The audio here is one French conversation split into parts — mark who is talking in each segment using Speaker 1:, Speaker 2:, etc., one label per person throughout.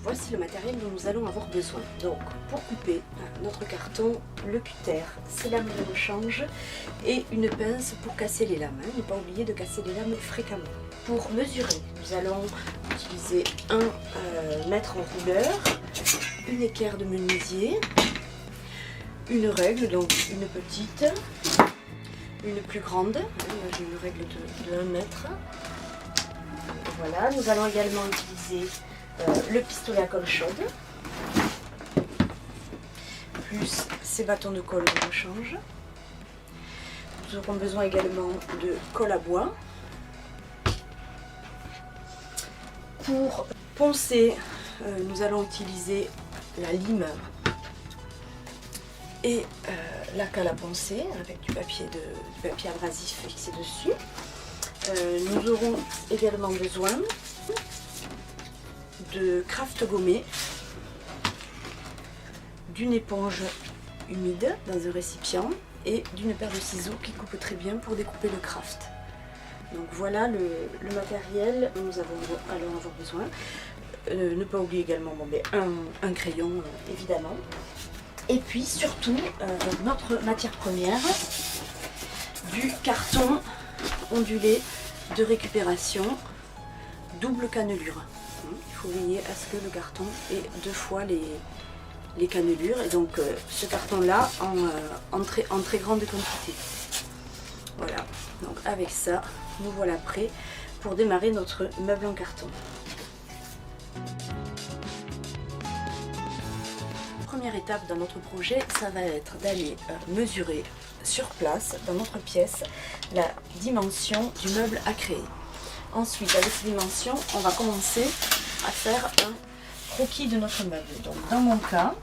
Speaker 1: voici le matériel dont nous allons avoir besoin. Donc, pour couper notre carton, le cutter, ses lames de rechange et une pince pour casser les lames. Ne pas oublier de casser les lames fréquemment. Pour mesurer, nous allons utiliser un mètre en rouleur, une équerre de menuisier, une règle, donc une petite, une plus grande. J'ai une règle de 1 mètre. Voilà, nous allons également utiliser le pistolet à colle chaude, plus ces bâtons de colle de rechange. Nous aurons besoin également de colle à bois. Pour poncer, nous allons utiliser la lime et la cale à poncer avec du papier abrasif fixé dessus. Nous aurons également besoin de craft gommé, d'une éponge humide dans un récipient et d'une paire de ciseaux qui coupe très bien pour découper le craft. Donc voilà le matériel dont nous allons avoir besoin. Ne pas oublier également un crayon évidemment. Et puis surtout notre matière première, du carton ondulé de récupération double cannelure. Il faut veiller à ce que le carton ait 2 fois les cannelures et donc ce carton là en très grande quantité. Voilà, donc avec ça nous voilà prêts pour démarrer notre meuble en carton. Première étape dans notre projet, ça va être d'aller mesurer sur place dans notre pièce la dimension du meuble à créer. Ensuite, avec ces dimensions, on va commencer à faire un croquis de notre meuble. Donc, dans mon cas,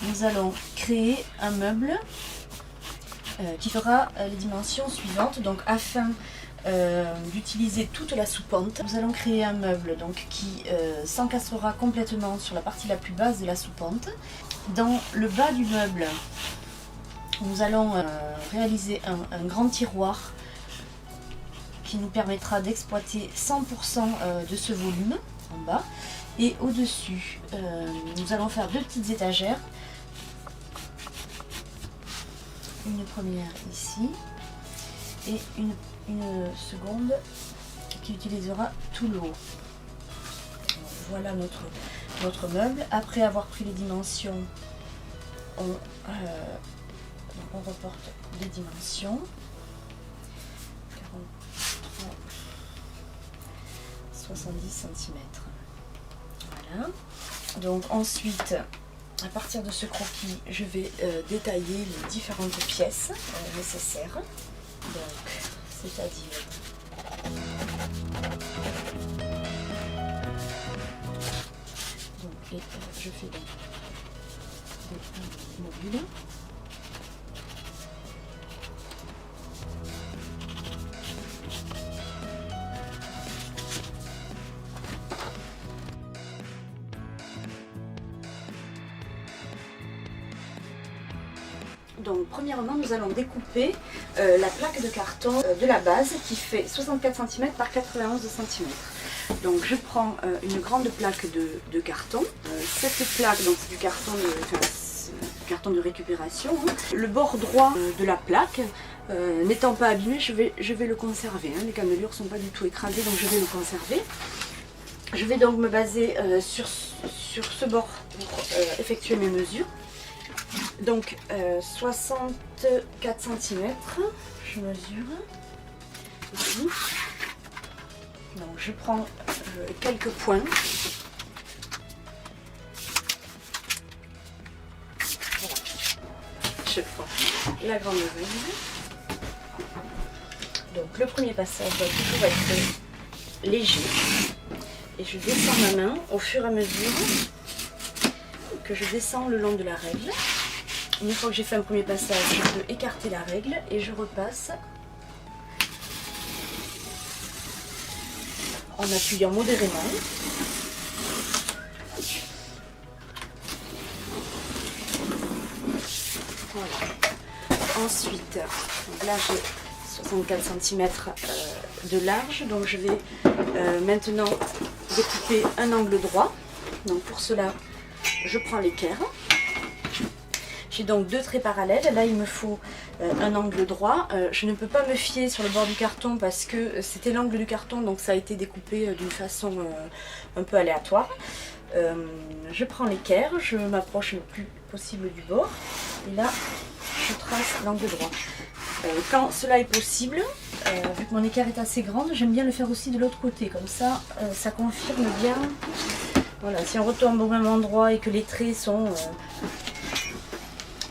Speaker 1: nous allons créer un meuble qui fera les dimensions suivantes. Donc, afin d'utiliser toute la soupente, nous allons créer un meuble donc, qui s'encastrera complètement sur la partie la plus basse de la soupente. Dans le bas du meuble, nous allons réaliser un grand tiroir qui nous permettra d'exploiter 100% de ce volume en bas. Et au-dessus, nous allons faire 2 petites étagères. Une première ici et une seconde qui utilisera tout le haut. Donc, voilà notre meuble. Après avoir pris les dimensions, on reporte les dimensions. 43, 70 cm. Voilà. Donc ensuite, à partir de ce croquis, je vais détailler les différentes pièces nécessaires. Donc, c'est-à-dire je fais des modules. Donc premièrement, nous allons découper la plaque de carton de la base qui fait 64 cm par 91 cm. Donc je prends une grande plaque de carton. Cette plaque, donc c'est du carton de récupération. Le bord droit de la plaque n'étant pas abîmé, je vais le conserver. Les cannelures ne sont pas du tout écrasées, donc je vais le conserver. Je vais donc me baser sur ce bord pour effectuer mes mesures. Donc 64 cm, je mesure ici. Donc je prends quelques points. Voilà. Je prends la grande règle. Donc le premier passage doit toujours être léger. Et je descends ma main au fur et à mesure que je descends le long de la règle. Une fois que j'ai fait un premier passage, je peux écarter la règle et je repasse en appuyant modérément. Voilà. Ensuite, là j'ai 64 cm de large, donc je vais maintenant découper un angle droit. Donc pour cela, je prends l'équerre. J'ai donc 2 traits parallèles. Là, il me faut un angle droit. Je ne peux pas me fier sur le bord du carton parce que c'était l'angle du carton, donc ça a été découpé d'une façon un peu aléatoire. Je prends l'équerre, je m'approche le plus possible du bord et là, je trace l'angle droit. Quand cela est possible, vu que mon équerre est assez grande, j'aime bien le faire aussi de l'autre côté. Comme ça, ça confirme bien. Voilà, si on retombe au même endroit et que les traits sont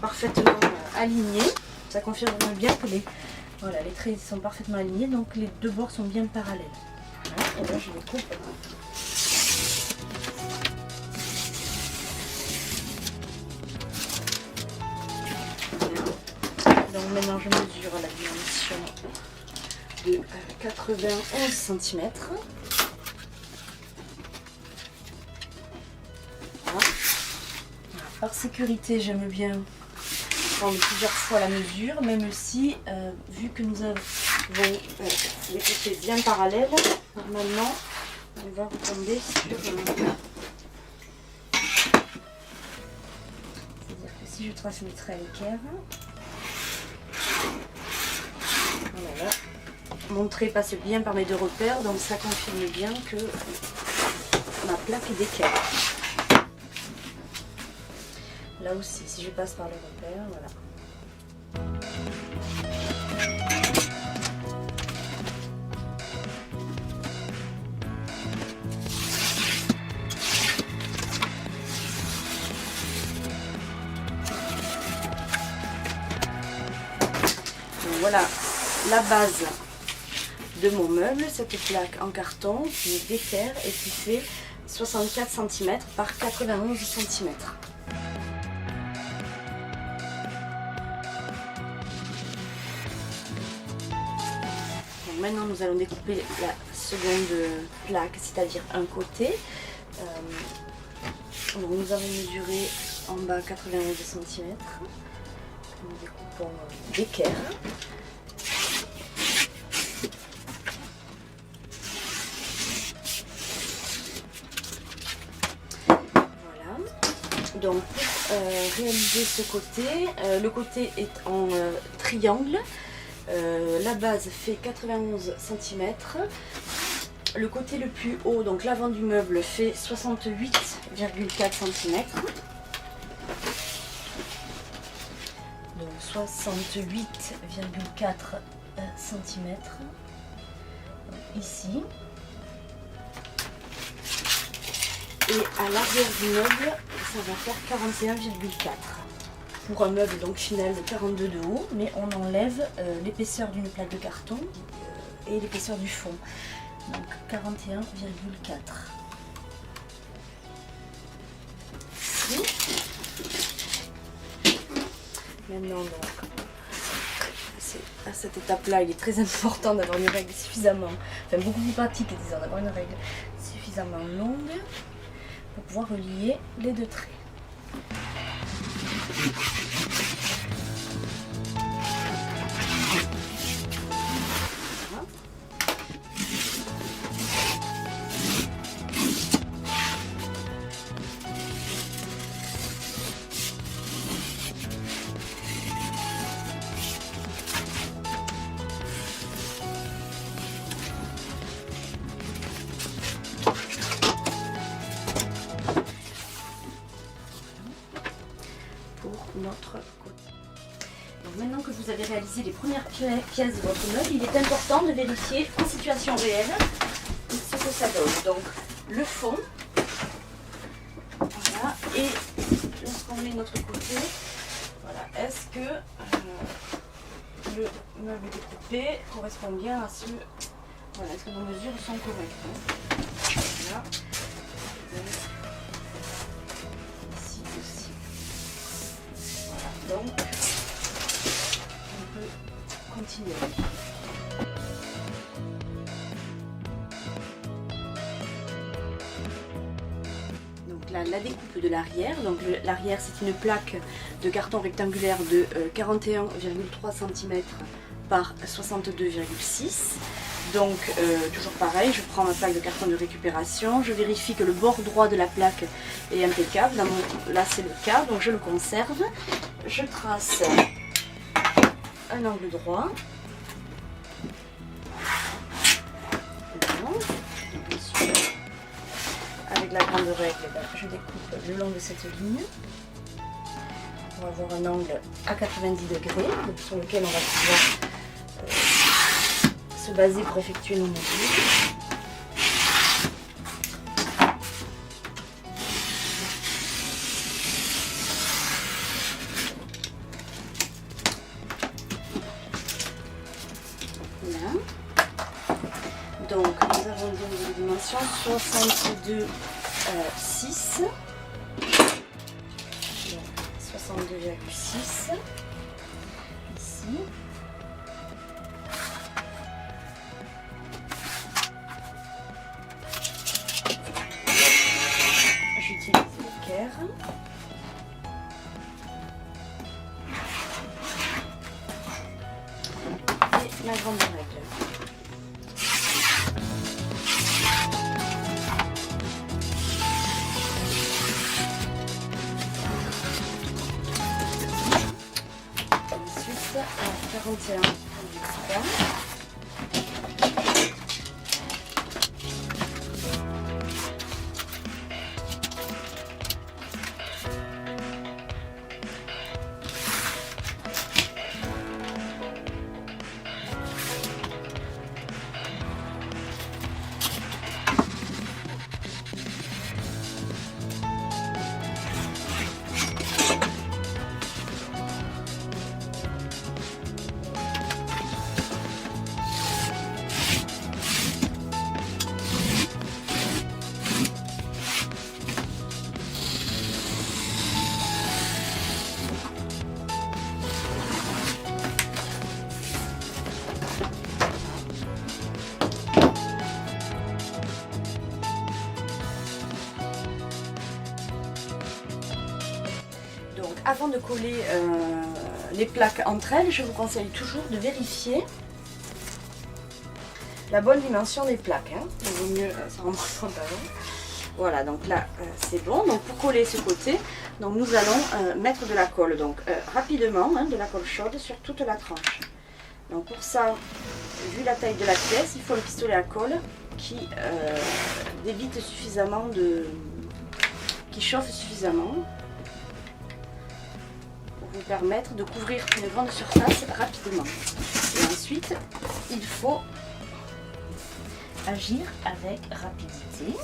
Speaker 1: parfaitement alignés, ça confirme bien que les traits sont parfaitement alignés, donc les 2 bords sont bien parallèles. Voilà, et là je les coupe. Donc maintenant je mesure la dimension de 91 cm. Voilà. Par sécurité, j'aime bien prendre plusieurs fois la mesure, même si, vu que nous avons les côtés bien parallèles, normalement, on va retomber sur... C'est-à-dire que si je trace mes traits à l'équerre, voilà, mon trait passe bien par mes 2 repères, donc ça confirme bien que ma plaque est d'équerre. Là aussi, si je passe par le repère, voilà. Donc voilà la base de mon meuble, cette plaque en carton qui est d'équerre et qui fait 64 cm par 91 cm. Maintenant, nous allons découper la seconde plaque, c'est-à-dire un côté. Donc, nous avons mesuré en bas 91 cm. Nous découpons d'équerre. Voilà. Donc, pour réaliser ce côté, le côté est en triangle. La base fait 91 cm. Le côté le plus haut, donc l'avant du meuble, fait 68,4 cm. Donc 68,4 cm. Ici. Et à l'arrière du meuble, ça va faire 41,4. Pour un meuble donc final de 42 de haut, mais on enlève l'épaisseur d'une plaque de carton et l'épaisseur du fond. Donc 41,4. Maintenant donc, à cette étape-là, il est très important d'avoir une règle suffisamment, enfin beaucoup plus pratique, disons, d'avoir une règle suffisamment longue pour pouvoir relier les 2 traits. Notre côté. Donc maintenant que vous avez réalisé les premières pièces de votre meuble, il est important de vérifier en situation réelle ce que ça donne. Donc le fond, voilà, et lorsqu'on met notre côté, voilà, est-ce que le meuble découpé correspond bien à ce... Voilà, est-ce que nos mesures sont correctes, hein? Voilà. Ici aussi. Donc, on peut continuer. Donc là, la découpe de l'arrière. Donc l'arrière, c'est une plaque de carton rectangulaire de 41,3 cm par 62,6. Donc toujours pareil, je prends ma plaque de carton de récupération, je vérifie que le bord droit de la plaque est impeccable. Là c'est le cas, donc je le conserve. Je trace un angle droit. Voilà. Ensuite, avec la grande règle, je découpe le long de cette ligne. On va avoir un angle à 90 degrés sur lequel on va pouvoir se baser pour effectuer nos mesures. Voilà. Donc nous avons des dimensions 62,6. 62,6 ici. J'utilise l'équerre. Et ma grande règle. Ensuite, à 41,3. Avant de coller les plaques entre elles, je vous conseille toujours de vérifier la bonne dimension des plaques. Hein. Il vaut mieux s'en rendre compte avant. Voilà, donc là c'est bon. Donc pour coller ce côté, donc nous allons mettre de la colle. Donc rapidement, hein, de la colle chaude sur toute la tranche. Donc pour ça, vu la taille de la pièce, il faut le pistolet à colle qui débite suffisamment qui chauffe suffisamment. Vous permettre de couvrir une grande surface rapidement. Et ensuite, il faut agir avec rapidité.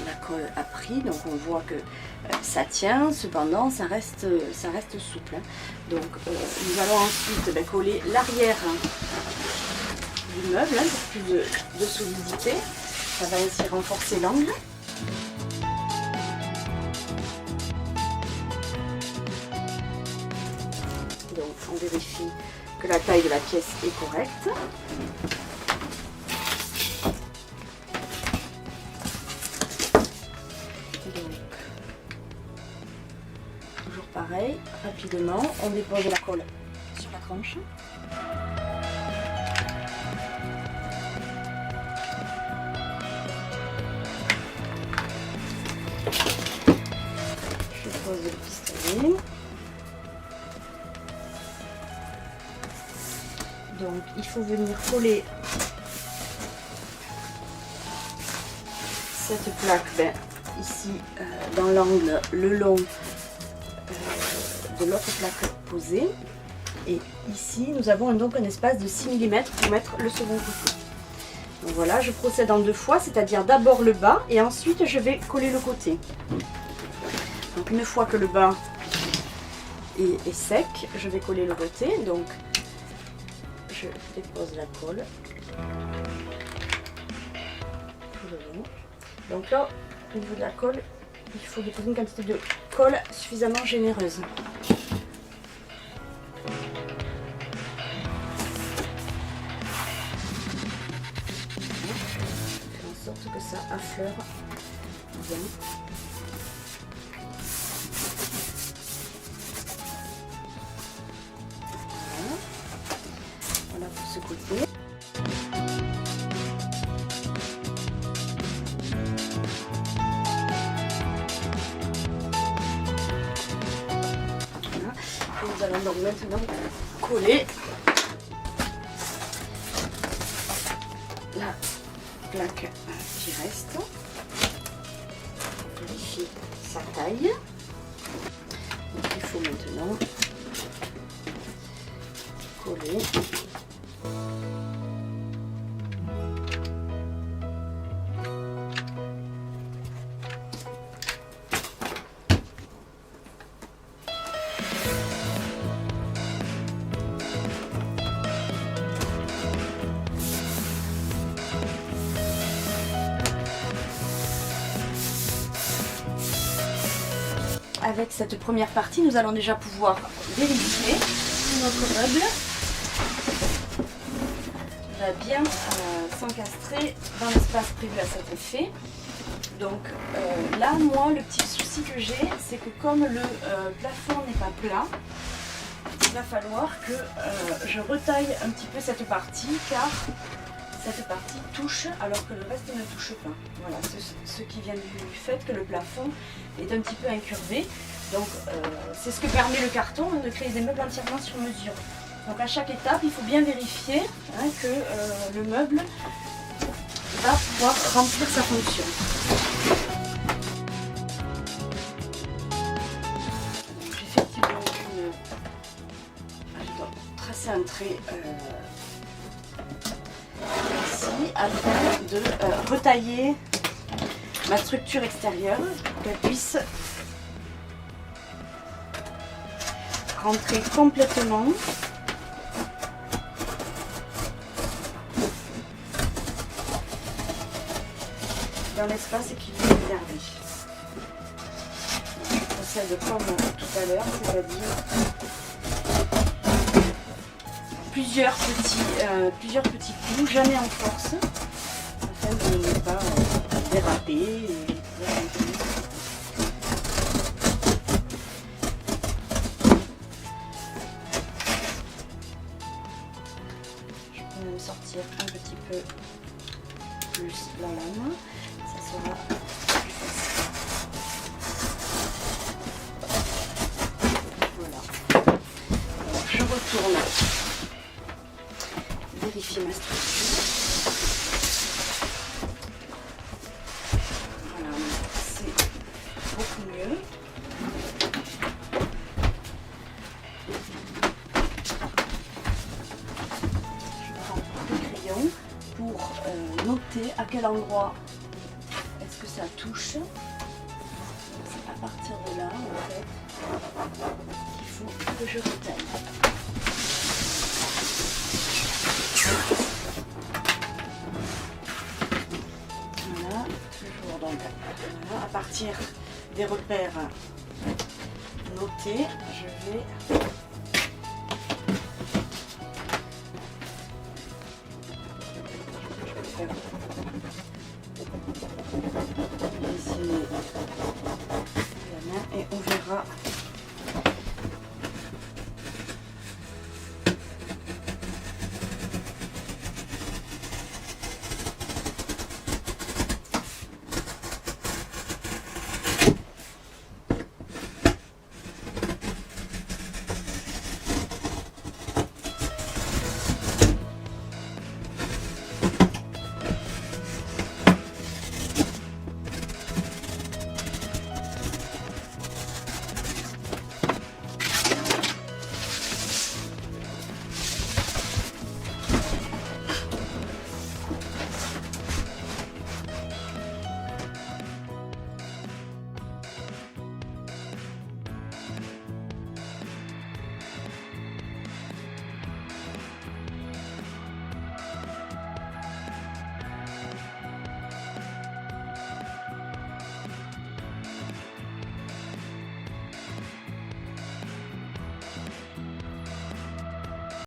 Speaker 1: La colle a pris, donc on voit que ça tient, cependant ça reste souple. Hein. Donc nous allons ensuite coller l'arrière du meuble hein, pour plus de solidité. Ça va ainsi renforcer l'angle. Donc on vérifie que la taille de la pièce est correcte. Pareil, rapidement, on dépose la colle sur la tranche. Je pose le pistolet. Donc il faut venir coller cette plaque ici dans l'angle le long de l'autre plaque posée. Et ici, nous avons donc un espace de 6 mm pour mettre le second côté. Donc voilà, je procède en deux fois, c'est-à-dire d'abord le bas et ensuite je vais coller le côté. Donc une fois que le bas est sec, je vais coller le côté. Donc je dépose la colle tout le long. Donc là, au niveau de la colle, il faut déposer une quantité de colle suffisamment généreuse. boucleur bien. Voilà pour ce côté. Voilà. Et nous allons donc maintenant coller la plaque qui reste. On vérifie sa taille. Donc il faut maintenant coller. Avec cette première partie, nous allons déjà pouvoir vérifier si notre meuble va bien s'encastrer dans l'espace prévu à cet effet. Donc là, moi, le petit souci que j'ai, c'est que comme le plafond n'est pas plat, il va falloir que je retaille un petit peu cette partie, car cette partie touche alors que le reste ne touche pas. Voilà, ce qui vient du fait que le plafond est un petit peu incurvé. Donc c'est ce que permet le carton, hein, de créer des meubles entièrement sur mesure. Donc à chaque étape, il faut bien vérifier, hein, que le meuble va pouvoir remplir sa fonction. Donc effectivement, je dois tracer un trait ici afin de retailler ma structure extérieure pour qu'elle puisse rentrer complètement dans l'espace qui lui est réservé. Je procède comme tout à l'heure, c'est-à-dire plusieurs petits coups, jamais en force, afin de ne pas déraper. Je peux même sortir un petit peu plus la lame, ça sera plus facile. Voilà. Alors, je retourne vérifier ma structure. Voilà, c'est beaucoup mieux. Je prends le crayon pour noter à quel endroit est-ce que ça touche. C'est à partir de là, en fait, qu'il faut que je retaille. Voilà, toujours donc voilà, à partir des repères notés, je vais dessiner la main et on verra